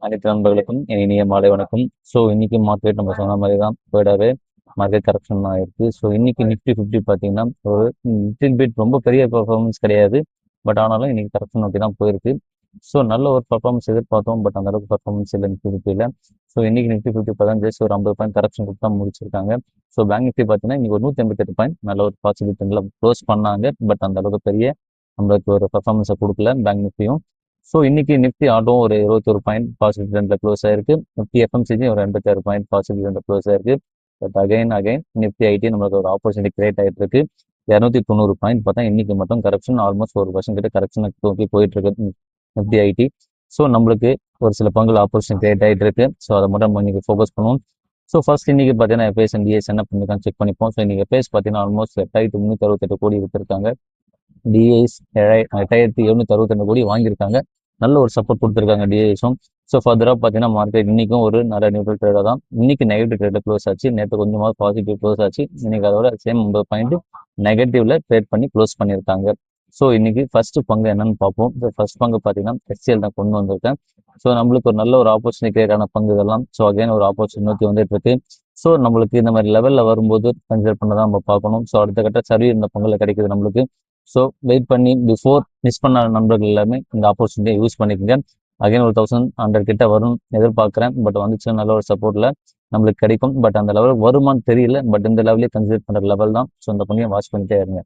அனைத்து நண்பர்களுக்கும் இனிய மாலை வணக்கம். ஸோ இன்னைக்கு மார்க்கெட் நம்ம சொன்ன மாதிரி தான் போயிடாரு. மார்க்கெட் கரெக்ஷன் தான் இருக்கு. ஸோ இன்னைக்கு நிஃப்டி 50 பார்த்தீங்கன்னா ஒரு லிட்டில் பிட் ரொம்ப பெரிய பெர்ஃபார்மன்ஸ் கிடையாது. பட் ஆனாலும் இன்னைக்கு கரெக்ஷன் நோக்கி தான் போயிருக்கு. ஸோ நல்ல ஒரு பர்ஃபார்மன்ஸ் எதிர்பார்த்தோம். பட் அந்த அளவுக்கு பர்ஃபார்மன்ஸ் இல்லை நிஃப்டி 50ல. ஸோ இன்னைக்கு நிஃப்டி 50 பார்த்தா ஜஸ்ட் ஒரு 50 பாயிண்ட் கரெக்ஷன் கொடுத்து தான் முடிச்சிருக்காங்க. ஸோ பேங்க் நிஃப்டி பார்த்தீங்கன்னா இன்னைக்கு ஒரு 188 பாயிண்ட் நல்ல ஒரு பாசிட்டிவ் ட்ரெண்ட்ல க்ளோஸ் பண்ணாங்க. பட் அந்த அளவுக்கு பெரிய நம்மளுக்கு ஒரு பர்ஃபார்மன்ஸை கொடுக்கல பேங்க் நிஃப்டியும். ஸோ இன்னைக்கு நிஃப்டி ஆட்டோவும் ஒரு 21 பாயிண்ட் பாசிட்டிவ் ட்ரெண்ட்ல க்ளோஸ் ஆயிருக்கு. நிஃப்டி எஃப்எம்சிஜி ஒரு 86 பாயிண்ட் பாசிட்டிவ் ட்ரெண்ட்ல க்ளோஸ் ஆயிருக்கு. பட் அகைன் நிஃப்டி ஐடி நம்மளுக்கு ஒரு ஆப்பர்ச்சுனிட்டி கிரியேட் ஆயிட்டு இருக்கு. 290 பாயிண்ட் பார்த்தா இன்னைக்கு மட்டும் கரெக்ஷன் ஆல்மோஸ்ட் 1% கிட்ட கரெக்ஷன் நோக்கி போயிட்டு இருக்கு நிஃப்டி ஐடி. ஸோ நம்மளுக்கு ஒரு சில பங்குல ஆப்பர்ச்சுனிட்டி கிரியேட் ஆயிட்டு இருக்கு. ஸோ அதை மட்டும் நம்ம இன்னைக்கு ஃபோக்கஸ் பண்ணுவோம். ஸோ ஃபர்ஸ்ட் இன்னைக்கு பார்த்தீங்கன்னா எஃப்ஐஎஸ் அண்ட் டிஎஸ் என்ன பண்ணிருக்கான்னு செக் பண்ணிப்போம். ஸோ இன்னைக்கு எஃப்ஐஎஸ் பார்த்தீங்கன்னா ஆல்மோஸ்ட் 8368 கோடி வித்திருக்காங்க. டிஐஸ் 7762 கோடி வாங்கியிருக்காங்க. நல்ல ஒரு சப்போர்ட் கொடுத்துருக்காங்க டிஐஸும். ஸோ ஃபர்தராக பார்த்தீங்கன்னா மார்க்கெட் இன்னைக்கும் ஒரு நல்ல நியூட்ரல் ட்ரேடாக தான் இன்னைக்கு நெகட்டிவ் ட்ரேட்ல க்ளோஸ் ஆச்சு. நேற்று கொஞ்சமாக பாசிட்டிவ் க்ளோஸ் ஆச்சு. இன்னைக்கு அதோட சேம் 50 பாயிண்ட் நெகட்டிவ்ல ட்ரேட் பண்ணி க்ளோஸ் பண்ணியிருக்காங்க. ஸோ இன்னைக்கு ஃபர்ஸ்ட் பங்கு என்னன்னு பார்ப்போம். ஸோ ஃபர்ஸ்ட் பங்கு பார்த்தீங்கன்னா எஸ்சிஎல் தான் கொண்டு வந்திருக்கேன். ஸோ நம்மளுக்கு ஒரு நல்ல ஒரு ஆப்பர்ச்சுனிட்டி கிரியேட்டான பங்கு இதெல்லாம். ஸோ அகைன் ஒரு ஆப்பர்ச்சுனிட்டி நோக்கி வந்துட்டு இருக்கு. ஸோ நம்மளுக்கு இந்த மாதிரி லெவலில் வரும்போது கன்சிடர் பண்ண தான் நம்ம பார்க்கணும். ஸோ அடுத்த கட்ட சர்வீ இந்த பங்குல கிடைக்குது நம்மளுக்கு. ஸோ வெயிட் பண்ணி பிஃபோர் மிஸ் பண்ண நண்பர்கள் எல்லாமே இந்த ஆப்பர்ச்சுனிட்டியை யூஸ் பண்ணிக்கோங்க. அகைன் ஒரு 1100 கிட்ட வரும் எதிர்பார்க்குறேன். பட் வந்துச்சுன்னா நல்ல ஒரு சப்போர்ட்ல நம்மளுக்கு கிடைக்கும். பட் அந்த லெவல் வருமானு தெரியல. பட் இந்த லெவலே கன்சிடர் பண்ணுற லெவல் தான். ஸோ அந்த பங்கையும் வாட்ச் பண்ணிட்டே இருங்க.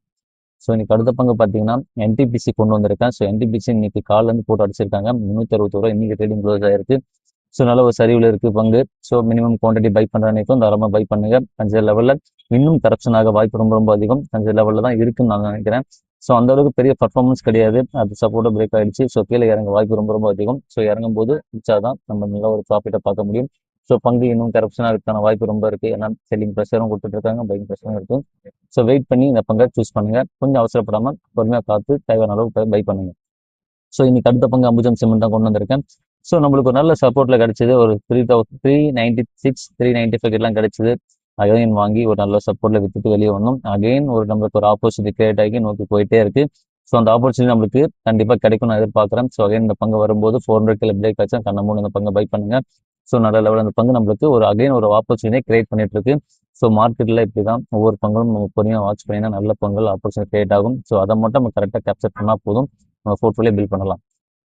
ஸோ இன்னைக்கு அடுத்த பங்கு பார்த்தீங்கன்னா என்டிபிசி கொண்டு வந்திருக்கேன். ஸோ என்டிபிசி இன்னைக்கு காலிலேருந்து போட்டு அடிச்சிருக்காங்க. 361 ரூபா இன்னைக்கு ட்ரேடிங் க்ளோஸ் ஆயிருக்கு. ஸோ நல்ல ஒரு சரிவில் இருக்குது பங்கு. ஸோ மினிமம் குவான்டிட்டி பை பண்ணுறனைக்கும் தாராளமாக பை பண்ணுங்க. கன்சிடர் லெவலில் இன்னும் கரெக்ஷன் ஆக வாய்ப்பு ரொம்ப ரொம்ப அதிகம். கன்சிடர் லெவலில் தான் இருக்குன்னு நான் நினைக்கிறேன். ஸோ அந்த அளவுக்கு பெரிய பர்ஃபார்மன்ஸ் கிடையாது. அது சப்போர்ட்டாக பிரேக் ஆயிடுச்சு. ஸோ கீழே இறங்க வாய்ப்பு ரொம்ப ரொம்ப அதிகம். ஸோ இறங்கும் போது தான் நம்ம நல்ல ஒரு ப்ராஃபிட்டை பார்க்க முடியும். ஸோ பங்கு இன்னும் கரெக்ஷனாக இருக்கான வாய்ப்பு ரொம்ப இருக்கு. ஏன்னா செல்லிங் ப்ரெஷரும் கொடுத்துட்டு இருக்காங்க, பையிங் ப்ரெஷரும் இருக்கும். ஸோ வெயிட் பண்ணி இந்த பங்கை சூஸ் பண்ணுங்க. கொஞ்சம் அவசரப்படாமல் பொறுமையாக பார்த்து தேவையான அளவு பை பண்ணுங்க. ஸோ இன்னைக்கு அடுத்த பங்கு அம்புஜம் சிமெண்ட் தான் கொண்டு வந்திருக்கேன். ஸோ நம்மளுக்கு ஒரு நல்ல சப்போர்ட்ல கிடைச்சது. ஒரு 396 395 எல்லாம் கிடைச்சது. அகைன் வாங்கி ஒரு நல்ல சப்போர்ட்ல வித்துட்டு வெளியே வந்தோம். அகைன் ஒரு நம்மளுக்கு ஒரு ஆப்பர்ச்சுனிட்டி கிரியேட் ஆகி நோக்கி போயிட்டே இருக்கு. ஸோ அந்த ஆப்பர்ச்சுனிட்டி நம்மளுக்கு கண்டிப்பாக கிடைக்கும் நான் எதிர்பார்க்குறேன். ஸோ அகைன் இந்த பங்கு வரும்போது 400 கிலோ பிரேக் ஆச்சு கண்ண மூணு இந்த பங்கை பை பண்ணுங்க. ஸோ நல்ல லெவலில் அந்த பங்கு நம்மளுக்கு ஒரு அகைன் ஒரு ஆப்பர்ச்சுனிட்டியை கிரியேட் பண்ணிட்டு இருக்கு. ஸோ மார்க்கெட்டில் இப்படி தான் ஒவ்வொரு பங்களும் நம்ம பொறுமையாக வாட்ச் பண்ணினா நல்ல பங்குகள் ஆப்பர்ச்சுனிட்டி கிரியேட் ஆகும். ஸோ அதை மட்டும் நம்ம கரெக்டாக கேப்சர் பண்ணால் போதும், நம்ம போர்ட்ஃபோலியோ பில்ட் பண்ணலாம்.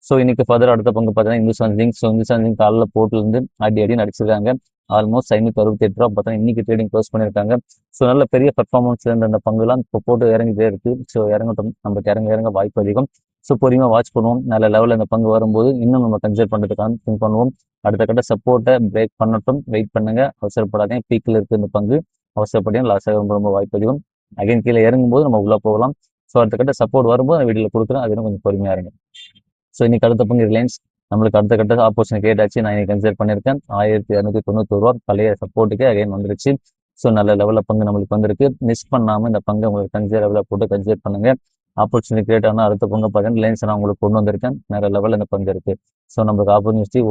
ஸோ இன்னைக்கு ஃபர்தர் அடுத்த பங்கு பார்த்தீங்கன்னா Hindustan zinc. So Hindustan zinc காலையில் போர்ட்லேருந்து அடி நடிச்சிருக்காங்க. ஆல்மோஸ்ட் 568 ரூபா பார்த்தா இன்னைக்கு ட்ரேடிங் க்ளோஸ் பண்ணியிருக்காங்க. ஸோ நல்ல பெரிய பர்ஃபார்மன்ஸ் இருந்த அந்த பங்குலாம் இப்போ போட்டு இறங்கிட்டே இருக்கு. ஸோ இறங்கட்டும், நம்மளுக்கு இறங்க வாய்ப்பு அதிகம். ஸோ பொறுமையாக வாட்ச் பண்ணுவோம். நல்ல லெவலில் இந்த பங்கு வரும்போது இன்னும் நம்ம கன்சிடர் பண்ணுறதுக்கான திங்க் பண்ணுவோம். அடுத்த கட்ட சப்போர்ட்டை பிரேக் பண்ணட்டும், வெயிட் பண்ணுங்க, அவசரப்படாதீங்க. பீக்கில் இருக்கு இந்த பங்கு, அவசரப்படியும் லாஸ் ஆக ரொம்ப வாய்ப்பு அதிகம். அகைன் கீழே இறங்கும்போது நம்ம உள்ள போகலாம். ஸோ அடுத்த கட்ட சப்போர்ட் வரும்போது நான் வீடியோவில் கொடுக்குறேன். அது கொஞ்சம் பொறுமையாக இருங்க. ஸோ இன்னைக்கு அடுத்த பங்கு ரிலையன்ஸ் நம்மளுக்கு அடுத்த கட்ட ஆப்பர்ச்சுனிட்டி கேட்டாச்சு. நான் இன்னைக்கு கன்சிடர் பண்ணியிருக்கேன். 1291 ரூபா பழைய சப்போர்ட்டுக்கு அகைன் வந்துருச்சு. ஸோ நல்ல லெவலில் பங்கு நம்மளுக்கு வந்திருக்கு. மிஸ் பண்ணாமல் இந்த பங்கு உங்களுக்கு கன்சிடர் லெவலில் போட்டு கன்சிடர் பண்ணுங்க. ஆப்பர்ச்சுனிட்டி கிரியேட் ஆனால் அடுத்த பங்கு பார்த்தீங்கன்னா ரிலையன்ஸ் நான் உங்களுக்கு கொண்டு வந்திருக்கேன். நிறைய லெவலில் இந்த பங்கு இருக்கு. ஸோ நம்மளுக்கு ஆப்பர்ச்சுனிட்டி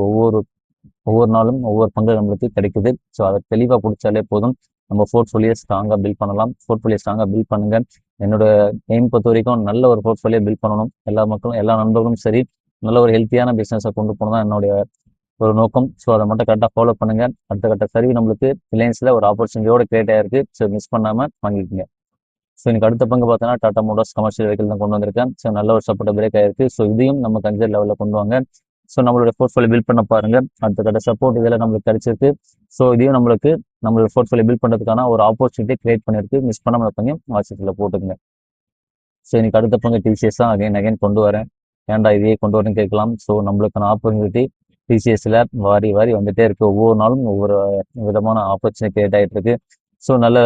ஒவ்வொரு நாளும் ஒவ்வொரு பங்கு நம்மளுக்கு கிடைக்குது. ஸோ அதை தெளிவாக பிடிச்சாலே போதும், நம்ம போர்ட்ஃபோலியோ ஸ்ட்ராங்காக பில்ட் பண்ணலாம். போர்ட்ஃபோலியோ ஸ்ட்ராங்காக பில்ட் பண்ணுங்க. என்னோட எய்ம் பொறுத்த வரைக்கும் நல்ல ஒரு போர்ட்ஃபோலியோ பில்ட் பண்ணணும். எல்லா மக்களும் எல்லா நண்பர்களும் சரி நல்ல ஒரு ஹெல்த்தியான பிஸ்னஸை கொண்டு போகணும் தான் என்னுடைய ஒரு நோக்கம். ஸோ அதை மட்டும் கரெக்டாக ஃபாலோ பண்ணுங்க. அடுத்த கட்ட சரிவு நம்மளுக்கு ரிலையன்ஸில் ஒரு ஆப்பர்ச்சுனிட்டியோட கிரியேட் ஆயிருக்கு. ஸோ மிஸ் பண்ணாமல் வாங்கிக்கோங்க. ஸோ எனக்கு அடுத்த பங்கு பார்த்தோன்னா டாடா மோட்டார்ஸ் கமர்ஷியல் வெஹிக்கிள் தான் கொண்டு வந்திருக்கேன். ஸோ நல்ல ஒரு சப்போர்ட் பிரேக் ஆயிருக்கு. ஸோ இதையும் நம்ம கன்சிடர் லெவலில் கொண்டு வாங்க. ஸோ நம்மளோட போர்ட்ஃபோலியோ பில்ட் பண்ண பாருங்க. அடுத்த கட்ட சப்போர்ட் இதில் நம்மளுக்கு கிடைச்சிருக்கு. ஸோ இதையும் நம்மளோட போர்ட்ஃபோலியோ பில்ட் பண்ணுறதுக்கான ஒரு ஆப்பர்ச்சுனிட்டி கிரியேட் பண்ணியிருக்கு. மிஸ் பண்ணாமல் பங்கு வாட்ஸ்அப்பில் போட்டுக்கங்க. ஸோ எனக்கு அடுத்த பங்கு டிசிஎஸ் தான் அகைன் கொண்டு வரேன். ஏன்டா இதையே கொண்டு வரேன்னு கேட்கலாம். ஸோ நம்மளுக்கான ஆப்பர்ச்சுனிட்டி டிசிஎஸ்ல வாரி வந்துட்டே இருக்கு. ஒவ்வொரு நாளும் ஒவ்வொரு விதமான ஆப்பர்ச்சுனிட்டி கிரியேட் ஆகிட்டு இருக்கு. ஸோ நல்ல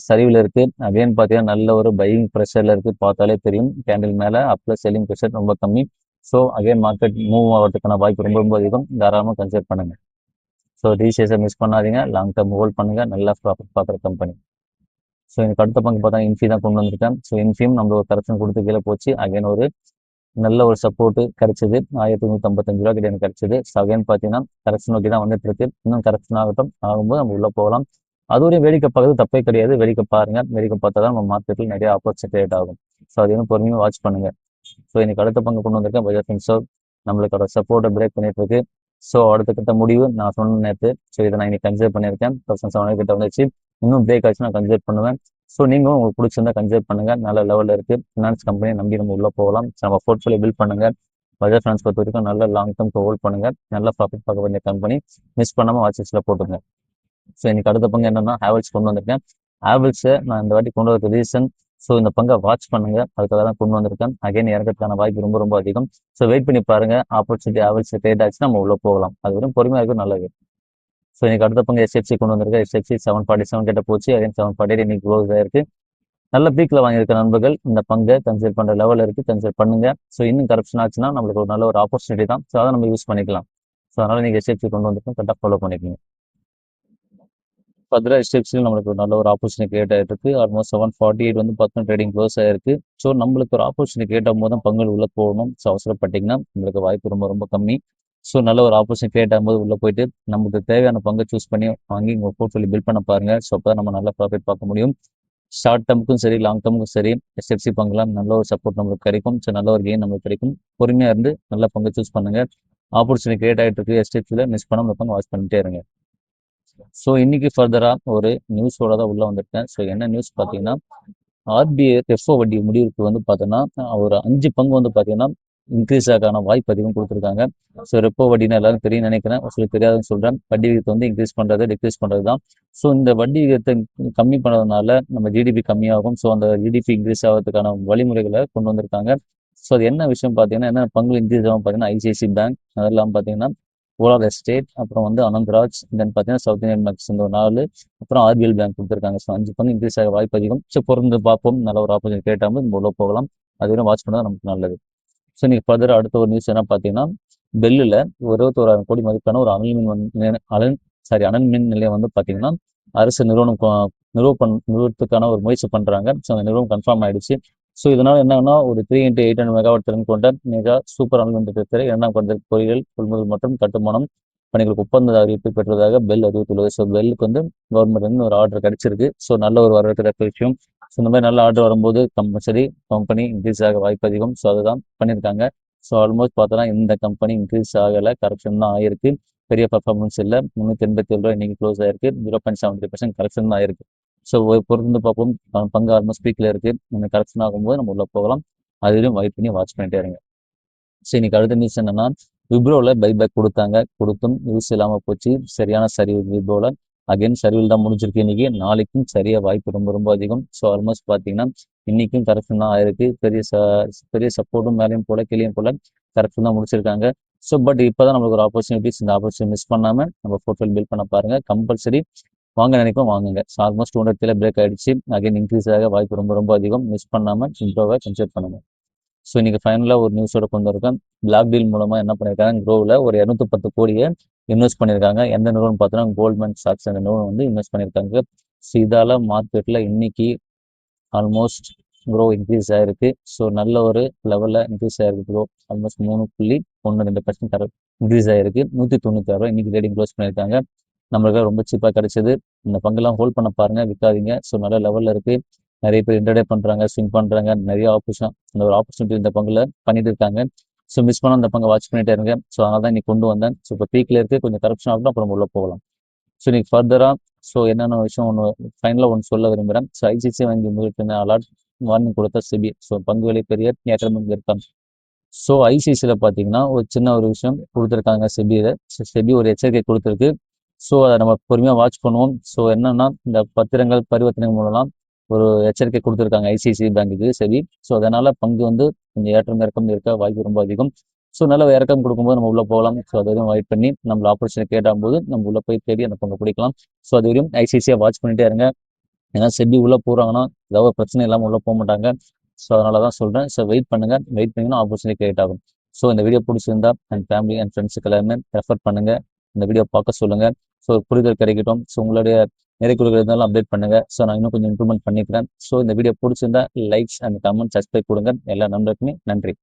சரிவில் இருக்கு. அகைன் பார்த்தீங்கன்னா நல்ல ஒரு பையிங் ப்ரெஷர்ல இருக்கு. பார்த்தாலே தெரியும் கேண்டில் மேலே அப்ல செல்லிங் ப்ரெஷர் ரொம்ப கம்மி. ஸோ அகைன் மார்க்கெட் மூவ் ஆகிறதுக்கான வாய்ப்பு ரொம்ப அதிகம். தாராளமாக கன்சிடர் பண்ணுங்க. ஸோ டிசிஎஸை மிஸ் பண்ணாதீங்க. லாங் டேர்ம் ஹோல்ட் பண்ணுங்க. நல்லா ப்ராஃபிட் பார்க்குற கம்பெனி. ஸோ எனக்கு அடுத்த பங்கு பார்த்தா இன்ஃபி தான் கொண்டு வந்திருக்கேன். ஸோ இன்ஃபியும் நம்ம ஒரு கரெக்ஷன் கொடுத்து கீழே போச்சு. அகைன் ஒரு நல்ல ஒரு சப்போர்ட் கிடைச்சது. 1155 ரூபா கிட்ட எனக்கு கிடைச்சது. ஸோ அகைன் பார்த்தீங்கன்னா கரெக்ஷன் நோக்கி தான் வந்துட்டு இருக்கு. இன்னும் கரெக்ஷன் ஆகும்போது நம்ம உள்ள போகலாம். அதுவரையும் வேடிக்கை பார்க்கறது தப்பே கிடையாது. வேடிக்கை பாருங்க. வேடிக்கை பார்த்தா தான் நம்ம மார்க்கெட்டில் நிறைய ஆப்பர்ச்சுனிட்டி கிரியேட் ஆகும். ஸோ அதையும் பொறுமையாக வாட்ச் பண்ணுங்க. ஸோ இன்னைக்கு அடுத்த பங்கு கொண்டு வந்திருக்கேன் பஜாஜ் ஃபின்சர்வ். நம்மளுக்கு சப்போர்ட்டை பிரேக் பண்ணிட்டு இருக்கு. ஸோ அடுத்த கட்ட முடிவு நான் சொன்ன நேற்று. ஸோ இதை நான் இன்னைக்கு கன்சிடர் பண்ணியிருக்கேன். 1700 கிட்ட வந்துச்சு. இன்னும் பிரேக் ஆச்சு நான் கன்சிடர் பண்ணுவேன். ஸோ நீங்களும் உங்களுக்கு பிடிச்சிருந்தா கன்சிடர் பண்ணுங்க. நல்ல லெவலில் இருக்கு. ஃபினான்ஸ் கம்பெனியை நம்பி நம்ம உள்ள போகலாம். நம்ம போர்ட்ஃபோலியோ பில்ட் பண்ணுங்க. பஜாஜ் ஃபினான்ஸ் பொறுத்த வரைக்கும் நல்ல லாங் டேர்ம் ஹோல்ட் பண்ணுங்க. நல்ல ப்ராஃபிட் பார்க்க வேண்டிய கம்பெனி. மிஸ் பண்ணாமல் வாட்சஸில் போட்டுங்க. ஸோ இன்னைக்கு அடுத்த பங்கு என்னன்னா ஹேவல்ஸ் கொண்டு வந்திருக்கேன். ஹேவல்ஸை நான் இந்த வாட்டி கொண்டு வரதுக்கு ரீசன், ஸோ இந்த பங்கை வாட்ச் பண்ணுங்க, அதுக்காக தான் கொண்டு வந்திருக்கேன். அகைன் இறக்கிறதுக்கான வாய்ப்பு ரொம்ப ரொம்ப அதிகம். ஸோ வெயிட் பண்ணி பாருங்க. ஆப்பர்ச்சுனிட்டி ஹேவல்ஸ் ட்ரேட் ஆச்சு நம்ம உள்ள போகலாம். அது வரைக்கும் பொறுமையாக இருக்கும், நல்லது. ஸோ இன்னைக்கு அடுத்த பங்கு HFC கொண்டு வந்திருக்கேன். HFC 747 கிட்ட போச்சு. அகைன் 748 இன்னைக்கு க்ளோஸ் ஆயிருக்கு. நல்ல பீக்ல வாங்கியிருக்க நண்பர்கள் இந்த பங்கை கன்சிடர் பண்ற லெவல் இருக்கு, கன்சிடர் பண்ணுங்க. ஸோ இன்னும் கரப்ஷன் ஆச்சுன்னா நம்மளுக்கு ஒரு நல்ல ஒரு ஆப்பர்ச்சுனிட்டி தான். ஸோ அதை நம்ம யூஸ் பண்ணிக்கலாம். ஸோ அதனால நீங்க HFC கொண்டு வந்துருக்கோம், கரெக்டாக ஃபாலோ பண்ணிக்கோங்க. ஃபர்தரா HDFC நம்மளுக்கு ஒரு நல்ல ஒரு ஆப்பர்ச்சுனிட்டி கிரியேட் ஆயிட்டு இருக்கு. ஆல்மோஸ்ட் 748 வந்து பார்த்தீங்கன்னா ட்ரேடிங் க்ளோஸ் ஆயிருக்கு. ஸோ நம்மளுக்கு ஒரு ஆப்பர்ச்சுனிட்டி கிரியேட் ஆகும்போது தான் பங்குகள் உள்ள போகணும். ஸோ அவசரப்பட்டீங்கன்னா உங்களுக்கு வாய்ப்பு ரொம்ப ரொம்ப கம்மி. ஸோ நல்ல ஒரு ஆப்பர்ச்சுனிட்டி கிரியேட் ஆகும்போது உள்ள போயிட்டு நமக்கு தேவையான பங்கை சூஸ் பண்ணி வாங்கி உங்கள் போர்ட்ஃபோலியோ பில்ட் பண்ண பாருங்க. ஸோ அப்போ நம்ம நல்ல ப்ராஃபிட் பார்க்க முடியும். ஷார்ட் டேர்முக்கும் சரி, லாங் டேர்முக்கும் சரி, HDFC பங்குலாம் நல்ல ஒரு சப்போர்ட் நம்மளுக்கு கிடைக்கும். ஸோ நல்ல ஒரு கெயின் நம்மளுக்கு கிடைக்கும். பொறுமையாக இருந்து நல்ல பங்கை சூஸ் பண்ணுங்க. ஆப்பர்ச்சுனிட்டி கிரியேட் ஆகிட்டு இருக்கு HDFCயில், மிஸ் பண்ணாம பங்கு வாட்ச் பண்ணிட்டே இருங்க. ஸோ இன்னைக்கு ஃபர்தரா ஒரு நியூஸோட தான் உள்ள வந்திருக்கேன். ஸோ என்ன நியூஸ் பார்த்தீங்கன்னா, RBI ரெப்போ வட்டி முடிவுக்கு வந்து பார்த்தோன்னா ஒரு 5 பங்கு வந்து பார்த்தீங்கன்னா இன்க்ரீஸ் ஆகான வாய்ப்பு அதிகம் கொடுத்துருக்காங்க. ஸோ ரெப்போ வட்டினா எல்லாரும் தெரியும் நினைக்கிறேன், ஒரு சில தெரியாதுன்னு சொல்றேன். வட்டி விகிதத்தை வந்து இன்க்ரீஸ் பண்றது, டிக்ரீஸ் பண்றது தான். ஸோ இந்த வட்டி விகிதத்தை கம்மி பண்ணதுனால நம்ம ஜிடிபி கம்மியாகும். ஸோ அந்த ஜிடிபி இன்க்ரீஸ் ஆகிறதுக்கான வழிமுறைகளை கொண்டு வந்திருக்காங்க. ஸோ அது என்ன விஷயம் பார்த்தீங்கன்னா, என்ன பங்கு இன்க்ரீஸ் ஆகும் பார்த்தீங்கன்னா ICICI பேங்க், அதெல்லாம் பார்த்தீங்கன்னா ஓலார் எஸ்டேட், அப்புறம் வந்து அனந்த்ராஜ், தென் பார்த்தீங்கன்னா சவுத் இந்தியன் பேங்க்ஸ், இந்த 4, அப்புறம் RBL பேங்க் கொடுத்துருக்காங்க. ஸோ 5 பங்கு இன்க்ரீஸ் ஆக வாய்ப்பு அதிகம். ஸோ பொருந்து பார்ப்போம், நல்ல ஒரு ஆப்பர்ச்சுனிட்டி கேட்டாமல் நம்ம உள்ள போகலாம். அதுவரை வாட்ச் பண்ணால் நமக்கு நல்லது. ஸோ நீங்கள் ஃபர்தர் அடுத்த ஒரு நியூஸ் என்ன பார்த்தீங்கன்னா, பெல்லில் 21,000 கோடி மதிப்பான ஒரு அனல் மின் நிலையம் வந்து பார்த்தீங்கன்னா அரசு நிறுவனத்துக்கான ஒரு முயற்சி பண்ணுறாங்க. ஸோ அந்த நிறுவனம் கன்ஃபார்ம் ஆயிடுச்சு. ஸோ இதனால என்னன்னா ஒரு 3x800 மெகாவாட் திறன் கொண்ட மெகா சூப்பர் அனல் மின் திட்டத்தை 2ஆம் கட்ட பொறியியல் கொள்முதல் மற்றும் கட்டுமானம் பணிகளுக்கு ஒப்பந்த அறிவிப்பு பெற்றதாக பெல் அறிவித்துள்ளது. ஸோ பெல்லுக்கு வந்து கவர்மெண்ட் வந்து ஒரு ஆர்டர் கிடைச்சிருக்கு. ஸோ நல்ல ஒரு வரவேற்கிற விஷயம். ஸோ இந்த மாதிரி நல்ல ஆர்டர் வரும்போது கம்பல்சரி கம்பெனி இன்க்ரீஸ் ஆக வாய்ப்பு அதிகம். ஸோ அதுதான் பண்ணியிருக்காங்க. ஸோ ஆல்மோஸ்ட் பார்த்தோன்னா இந்த கம்பெனி இன்க்ரீஸ் ஆகலை, கரெக்ஷன் தான் ஆயிருக்கு. பெரிய பர்ஃபார்மன்ஸ் இல்லை. 387 இன்னைக்கு க்ளோஸ் ஆயிருக்கு. 0.73% கரெக்ஷன் தான் ஆயிருக்கு. ஸோ பொருந்து பார்ப்போம். பங்கு ஆல்மோஸ்ட் பீக்கில் இருக்கு. நம்ம கரெக்ஷன் ஆகும்போது நம்ம உள்ள போகலாம். அதுலையும் வெயிட் பண்ணி வாட்ச் பண்ணிட்டே இருங்க. ஸோ இன்னைக்கு அடுத்த நியூஸ் என்னன்னா, விப்ரோவில் பைபேக் கொடுத்தும் யூஸ் இல்லாமல் போச்சு. சரியான சரிவு விப்ரோவில். அகைன் சரிவில் தான் முடிஞ்சிருக்கு இன்னைக்கு. நாளைக்கும் சரிய வாய்ப்பு ரொம்ப ரொம்ப அதிகம். ஸோ ஆல்மோஸ்ட் பார்த்தீங்கன்னா இன்னைக்கும் கரெக்ஷன் தான் ஆயிருக்கு. பெரிய சப்போர்ட்டும் மேலேயும் போல கீழேயும் போல கரெக்ஷன் தான் முடிச்சிருக்காங்க. ஸோ பட் இப்போதான் நம்மளுக்கு ஒரு ஆப்பர்ச்சுனிட்டிஸ், இந்த ஆப்பர்ச்சுனிட்டி மிஸ் பண்ணாமல் நம்ம போர்ட்ஃபோலியோ பில்ட் பண்ண பாருங்க. கம்பல்சரி வாங்க நினைக்கும் வாங்குங்க. ஸோ ஆல்மோஸ்ட் 200 பிரேக் ஆயிடுச்சு. அகைன் இன்க்ரீஸ் ஆக வாய்ப்பு ரொம்ப ரொம்ப அதிகம். மிஸ் பண்ணாமல் விப்ரோவை கன்சிடர் பண்ணுங்க. ஸோ இன்னைக்கு ஃபைனலாக ஒரு நியூஸோட கொண்டு இருக்கேன். பிளாக் டீல் மூலமா என்ன பண்ணியிருக்காங்க, க்ரோவில் ஒரு 210 கோடியை இன்வெஸ்ட் பண்ணியிருக்காங்க. எந்த நிறுவனம் பார்த்தோன்னா கோல்ட்மேன் சாக்ஸ் அந்த நிறுவனம் வந்து இன்வெஸ்ட் பண்ணியிருக்காங்க. ஸோ இதால மார்க்கெட்டில் இன்னைக்கு ஆல்மோஸ்ட் க்ரோ இன்க்ரீஸ் ஆயிருக்கு. ஸோ நல்ல ஒரு லெவலில் இன்க்ரீஸ் ஆயிருக்கு. க்ரோ ஆல்மோஸ்ட் 3.12% இன்க்ரீஸ் ஆயிருக்கு. 196 ரூபாய் இன்னைக்கு ட்ரேடிங் க்ளோஸ் பண்ணியிருக்காங்க. நம்மளுக்கு ரொம்ப சீப்பாக கிடைச்சது. இந்த பங்கெல்லாம் ஹோல்ட் பண்ண பாருங்க, விற்காதீங்க. ஸோ நல்ல லெவலில் இருக்கு. நிறைய பேர் இன்டர்டே பண்றாங்க, ஸ்விங் பண்றாங்க. நிறைய இந்த ஒரு ஆப்பர்ச்சுனிட்டி இந்த பங்குல பண்ணிட்டு இருக்காங்க. ஸோ மிஸ் பண்ண அந்த பங்கை வாட்ச் பண்ணிட்டே இருங்க. ஸோ அதனால தான் இன்னைக்கு கொண்டு வந்தேன். ஸோ இப்போ பீக்ல இருக்கு, கொஞ்சம் கரெக்ஷன் ஆகட்டும், அப்புறம் உள்ள போகலாம். ஸோ இன்னைக்கு ஃபர்தரா ஸோ என்னென்ன விஷயம் ஃபைனலாக ஒன்று சொல்ல விரும்புகிறேன். ஸோ ICICI வங்கி முதலீட்டு அலாட் வார்னிங் கொடுத்த செபி. ஸோ பங்கு விலை பெரிய ஏற்றம் இருக்காங்க. ஸோ ICICIயில் பார்த்தீங்கன்னா ஒரு சின்ன ஒரு விஷயம் கொடுத்துருக்காங்க செபியில். ஸோ செபி ஒரு எச்சரிக்கை கொடுத்துருக்கு. ஸோ அதை நம்ம பொறுமையாக வாட்ச் பண்ணுவோம். ஸோ என்னன்னா இந்த பத்திரங்கள் பரிவர்த்தனை மூலம்லாம் ஒரு எச்சரிக்கை கொடுத்துருக்காங்க ICICI பேங்குக்கு செபி. ஸோ அதனால பங்கு வந்து கொஞ்சம் ஏற்றம் இறக்கம் இருக்க வாய்ப்பு ரொம்ப அதிகம். ஸோ நல்ல இறக்கம் கொடுக்கும்போது நம்ம உள்ள போகலாம். ஸோ அது வரையும் வெயிட் பண்ணி நம்ம ஆப்பர்ச்சுனிட்டி கேட்டாகும்போது நம்ம உள்ள போய் தேடி அந்த பங்கு பிடிக்கலாம். ஸோ அது வரையும் ICICI வாட்ச் பண்ணிட்டே இருங்க. ஏன்னா செபி உள்ள போறாங்கன்னா ஏதாவது பிரச்சனை இல்லாமல் உள்ள போக மாட்டாங்க. ஸோ அதனால தான் சொல்றேன். ஸோ வெயிட் பண்ணுங்க. வெயிட் பண்ணிங்கன்னா ஆப்பர்ச்சுனிட்டி கிரியேட் ஆகும். ஸோ இந்த வீடியோ பிடிச்சிருந்தா அண்ட் ஃபேமிலி அண்ட் ஃப்ரெண்ட்ஸுக்கு எல்லாருமே ரெஃபர் பண்ணுங்க. இந்த வீடியோ பார்க்க சொல்லுங்க. ஸோ புரிதல் கிடைக்கட்டும். ஸோ உங்களுடைய நிறைய குழுக்கள் இருந்தாலும் அப்டேட் பண்ணுங்க. ஸோ நான் இன்னும் கொஞ்சம் இம்ப்ரூவ்மெண்ட் பண்ணிக்கிறேன். ஸோ இந்த வீடியோ பிடிச்சிருந்தா லைக்ஸ் அண்ட் கமெண்ட் சப்ஸ்கிரைப் கொடுங்க. எல்லா நண்பருக்குமே நன்றி.